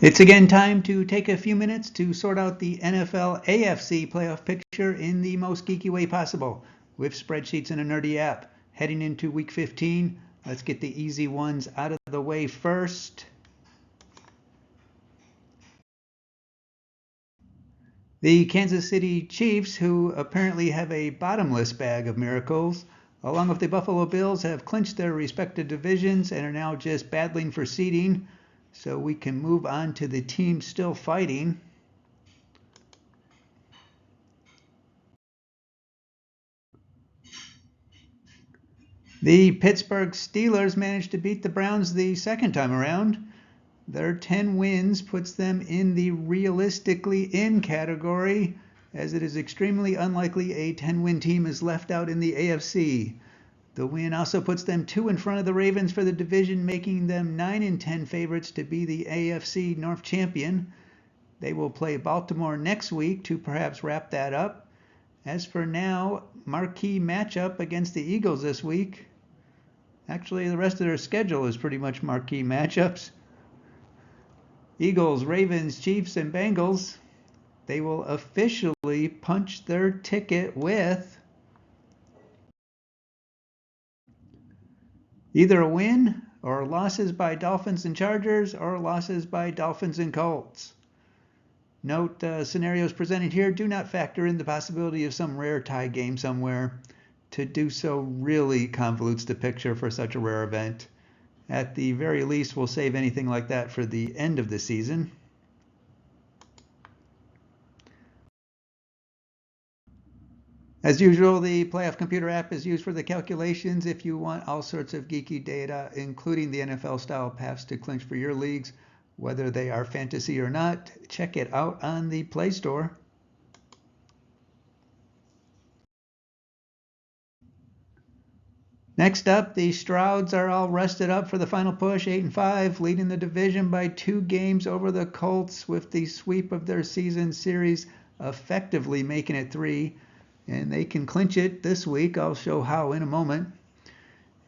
It's again time to take a few minutes to sort out the NFL AFC playoff picture in the most geeky way possible, with spreadsheets and a nerdy app. Heading into week 15, let's get the easy ones out of the way first. The Kansas City Chiefs, who apparently have a bottomless bag of miracles, along with the Buffalo Bills, have clinched their respective divisions and are now just battling for seeding. So we can move on to the teams still fighting. The Pittsburgh Steelers managed to beat the Browns the second time around. Their 10 wins puts them in the realistically in category, as it is extremely unlikely a 10-win team is left out in the AFC. The win also puts them 2 in front of the Ravens for the division, making them 9-10 favorites to be the AFC North champion. They will play Baltimore next week to perhaps wrap that up. As for now, marquee matchup against the Eagles this week. Actually, the rest of their schedule is pretty much marquee matchups. Eagles, Ravens, Chiefs, and Bengals. They will officially punch their ticket with either a win or losses by Dolphins and Chargers or losses by Dolphins and Colts. Note, scenarios presented here do not factor in the possibility of some rare tie game somewhere. To do so really convolutes the picture for such a rare event. At the very least, we'll save anything like that for the end of the season. As usual, the Playoff Computer app is used for the calculations. If you want all sorts of geeky data, including the NFL-style paths to clinch for your leagues, whether they are fantasy or not, check it out on the Play Store. Next up, the Strouds are all rested up for the final push, 8-5, leading the division by 2 games over the Colts, with the sweep of their season series effectively making it 3. And they can clinch it this week. I'll show how in a moment.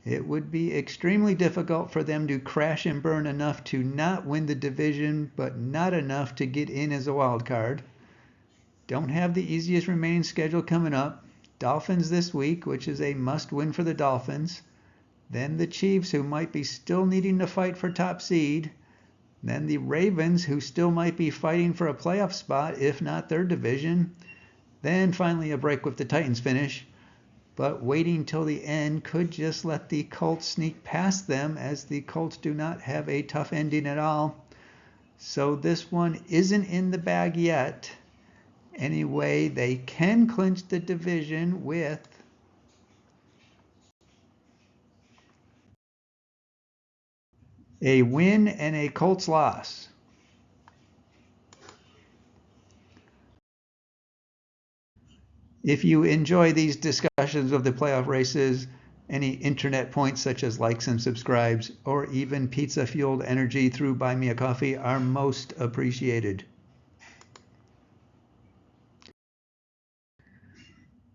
It would be extremely difficult for them to crash and burn enough to not win the division, but not enough to get in as a wild card. Don't have the easiest remaining schedule coming up. Dolphins this week, which is a must-win for the Dolphins. Then the Chiefs, who might be still needing to fight for top seed. Then the Ravens, who still might be fighting for a playoff spot, if not their division. Then finally a break with the Titans finish. But waiting till the end could just let the Colts sneak past them, as the Colts do not have a tough ending at all. So this one isn't in the bag yet. Anyway, they can clinch the division with a win and a Colts loss. If you enjoy these discussions of the playoff races, any internet points such as likes and subscribes, or even pizza-fueled energy through Buy Me a Coffee are most appreciated.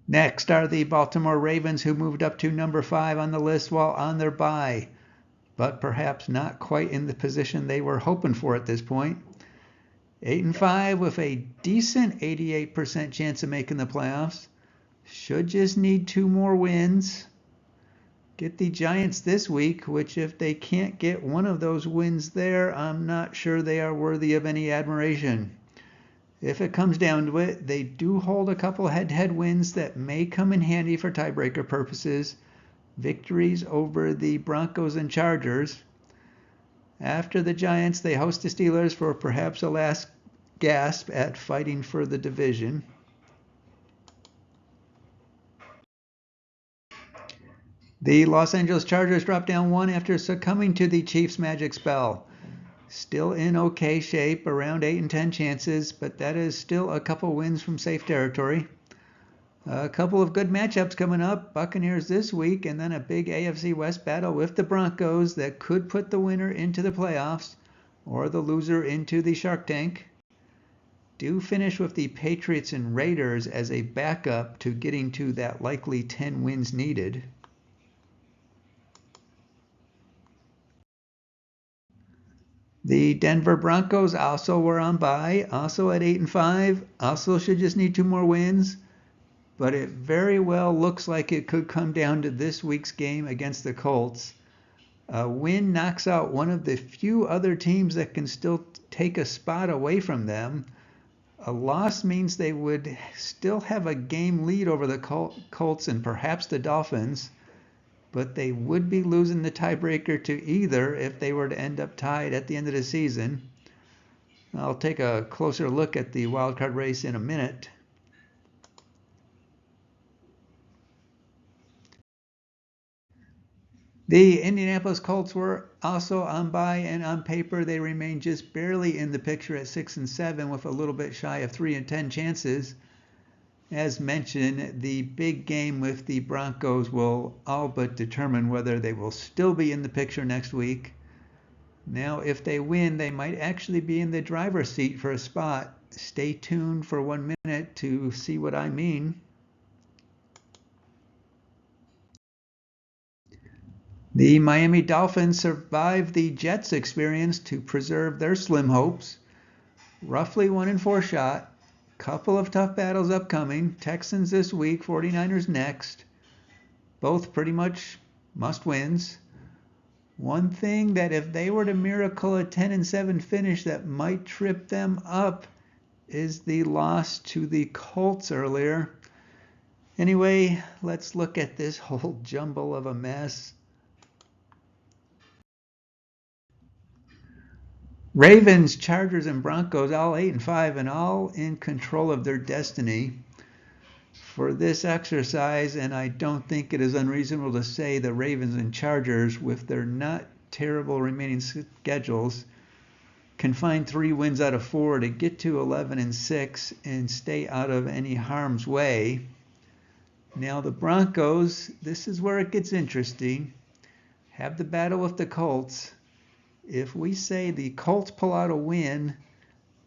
Next are the Baltimore Ravens, who moved up to number 5 on the list while on their bye, but perhaps not quite in the position they were hoping for at this point. 8-5 with a decent 88% chance of making the playoffs. Should just need 2 more wins. Get the Giants this week, which if they can't get one of those wins there, I'm not sure they are worthy of any admiration. If it comes down to it, they do hold a couple head-to-head wins that may come in handy for tiebreaker purposes. Victories over the Broncos and Chargers. After the Giants, they host the Steelers for perhaps a last gasp at fighting for the division. The Los Angeles Chargers drop down 1 after succumbing to the Chiefs' magic spell. Still in okay shape, around 8-10 chances, but that is still a couple wins from safe territory. A couple of good matchups coming up. Buccaneers this week, and then a big AFC West battle with the Broncos that could put the winner into the playoffs or the loser into the Shark Tank. Do finish with the Patriots and Raiders as a backup to getting to that likely 10 wins needed. The Denver Broncos also were on bye, also at 8-5, also should just need 2 more wins, but it very well looks like it could come down to this week's game against the Colts. A win knocks out one of the few other teams that can still take a spot away from them. A loss means they would still have a game lead over the Colts and perhaps the Dolphins, but they would be losing the tiebreaker to either if they were to end up tied at the end of the season. I'll take a closer look at the wildcard race in a minute. The Indianapolis Colts were also on bye, and on paper they remain just barely in the picture at 6-7 with a little bit shy of 3-10 chances. As mentioned, the big game with the Broncos will all but determine whether they will still be in the picture next week. Now, if they win, they might actually be in the driver's seat for a spot. Stay tuned for 1 minute to see what I mean. The Miami Dolphins survived the Jets experience to preserve their slim hopes. Roughly 1-4 shot. Couple of tough battles upcoming. Texans this week, 49ers next. Both pretty much must wins. One thing that if they were to miracle a 10-7 finish that might trip them up is the loss to the Colts earlier. Anyway, let's look at this whole jumble of a mess. Ravens, Chargers, and Broncos all 8-5 and all in control of their destiny. For this exercise, and I don't think it is unreasonable to say the Ravens and Chargers, with their not terrible remaining schedules, can find 3 wins out of 4 to get to 11-6 and stay out of any harm's way. Now the Broncos, this is where it gets interesting, have the battle with the Colts. If we say the Colts pull out a win,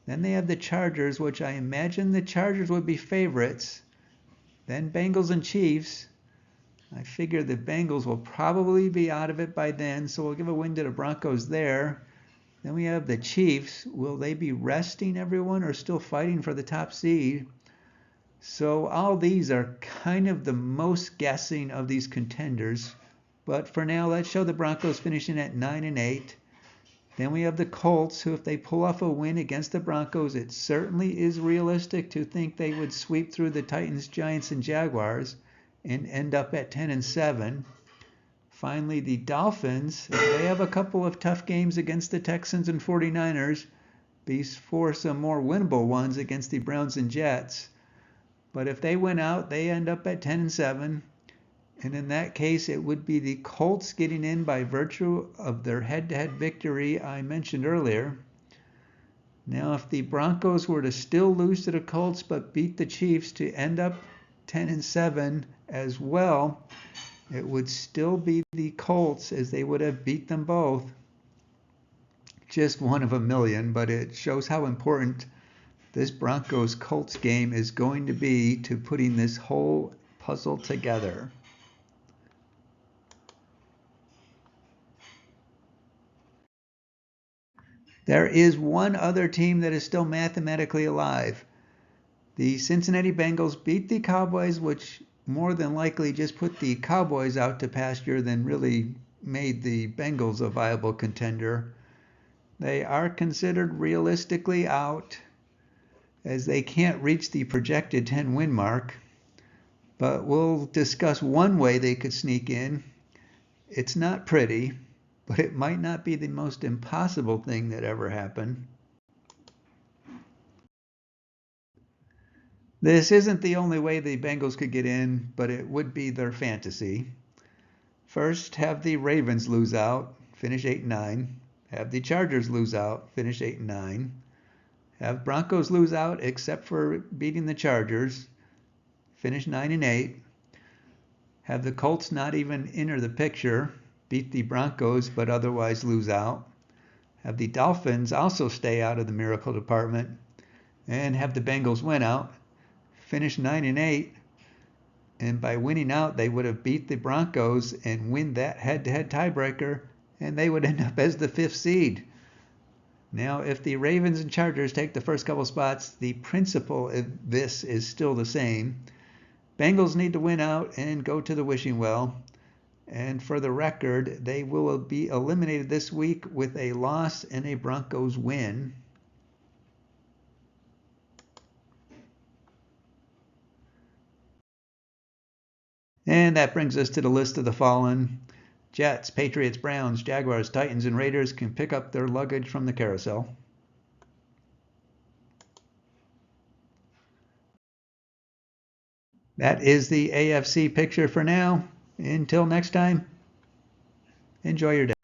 then they have the Chargers, which I imagine the Chargers would be favorites. Then Bengals and Chiefs. I figure the Bengals will probably be out of it by then, so we'll give a win to the Broncos there. Then we have the Chiefs. Will they be resting everyone or still fighting for the top seed? So all these are kind of the most guessing of these contenders. But for now, let's show the Broncos finishing at 9-8. Then we have the Colts, who if they pull off a win against the Broncos, it certainly is realistic to think they would sweep through the Titans, Giants, and Jaguars and end up at 10-7. Finally, the Dolphins, they have a couple of tough games against the Texans and 49ers before some more winnable ones against the Browns and Jets. But if they win out, they end up at 10-7. And in that case, it would be the Colts getting in by virtue of their head-to-head victory I mentioned earlier. Now, if the Broncos were to still lose to the Colts but beat the Chiefs to end up 10-7 as well, it would still be the Colts as they would have beat them both. Just one of a million, but it shows how important this Broncos-Colts game is going to be to putting this whole puzzle together. There is one other team that is still mathematically alive. The Cincinnati Bengals beat the Cowboys, which more than likely just put the Cowboys out to pasture than really made the Bengals a viable contender. They are considered realistically out as they can't reach the projected 10-win mark. But we'll discuss one way they could sneak in. It's not pretty, but it might not be the most impossible thing that ever happened. This isn't the only way the Bengals could get in, but it would be their fantasy. First, have the Ravens lose out, finish 8-9. Have the Chargers lose out, finish 8-9. Have Broncos lose out except for beating the Chargers, finish 9-8. Have the Colts not even enter the picture, beat the Broncos but otherwise lose out. Have the Dolphins also stay out of the miracle department, and have the Bengals win out, finish 9-8, and by winning out they would have beat the Broncos and win that head-to-head tiebreaker, and they would end up as the 5th seed. Now, if the Ravens and Chargers take the first couple spots, the principle of this is still the same. Bengals need to win out and go to the wishing well. And for the record, they will be eliminated this week with a loss and a Broncos win. And that brings us to the list of the fallen. Jets, Patriots, Browns, Jaguars, Titans, and Raiders can pick up their luggage from the carousel. That is the AFC picture for now. Until next time, enjoy your day.